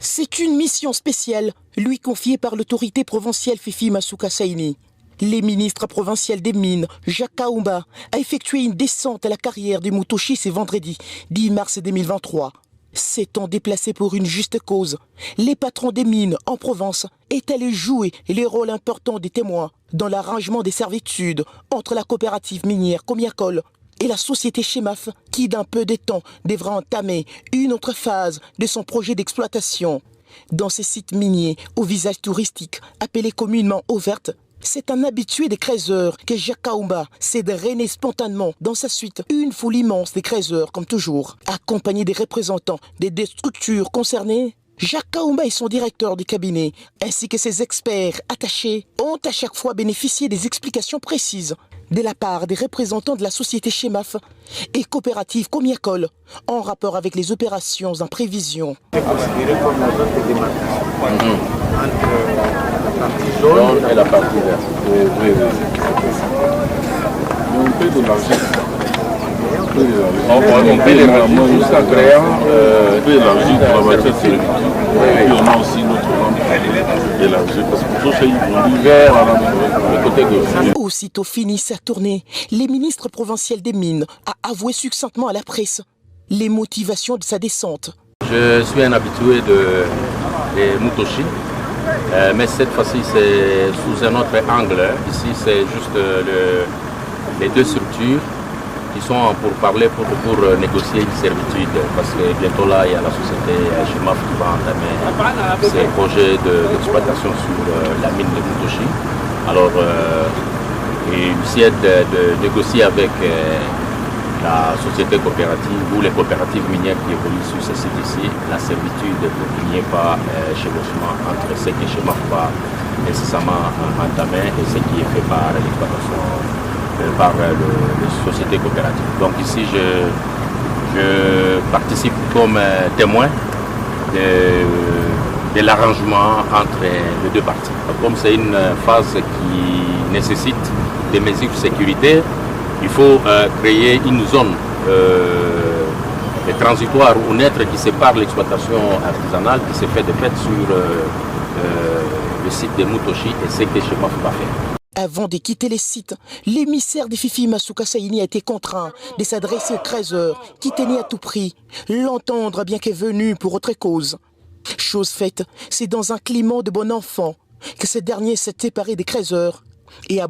C'est une mission spéciale, lui confiée par l'autorité provinciale Fifi Masuka Saini. Les ministres provinciaux des Mines, Jacques Kaumba, a effectué une descente à la carrière du Mutoshi ce vendredi 10 mars 2023. S'étant déplacés pour une juste cause, les patrons des mines en Provence est allé jouer les rôles importants des témoins dans l'arrangement des servitudes entre la coopérative minière Comiacol et la société Chemaf qui, d'un peu de temps, devra entamer une autre phase de son projet d'exploitation. Dans ces sites miniers au visage touristique, appelés communément ouvertes, c'est un habitué des creuseurs que Jacques Kaumba s'est drainé spontanément dans sa suite une foule immense des creuseurs comme toujours. Accompagné des représentants des deux structures concernées, Jacques Kaumba et son directeur de cabinet, ainsi que ses experts attachés, ont à chaque fois bénéficié des explications précises de la part des représentants de la société Chemaf et coopérative Comiacol en rapport avec les opérations en prévision. C'est considéré comme la zone de démarcation entre la partie jaune et la partie verte. Oui. On peut élargir. On peut élargir jusqu'à créant On peut élargir pour la voiture sur le et puis on a aussi notre lampe élargie parce que tout c'est l'hiver à le côté gauche. Aussitôt fini sa tournée, les ministres provinciaux des Mines a avoué succinctement à la presse les motivations de sa descente. Je suis un habitué de Mutoshi, mais cette fois-ci c'est sous un autre angle. Ici c'est juste les deux structures qui sont pour parler, pour négocier une servitude, parce que bientôt là il y a la société Chemaf qui va entamer ses projets d'exploitation sur la mine de Mutoshi. Alors il essaie de négocier avec la société coopérative ou les coopératives minières qui évoluent sur ce site ici, la servitude pour qu'il n'y ait pas chevauchement entre ce que Chemaf va nécessairement entamer et ce qui est fait par l'exploitation par les sociétés coopératives. Donc ici je participe comme témoin de l'arrangement entre les deux parties. Comme c'est une phase qui nécessite des mesures de sécurité, il faut créer une zone transitoire ou neutre qui sépare l'exploitation artisanale qui se fait de fait sur le site de Mutoshi et ce que Chemaf va faire. Avant de quitter les sites, l'émissaire de Fifi Masuka Saini a été contraint de s'adresser au creuseur qui tenait à tout prix l'entendre bien qu'est venu pour autre cause. Chose faite, c'est dans un climat de bon enfant que ce dernier s'est séparé des creuseurs et a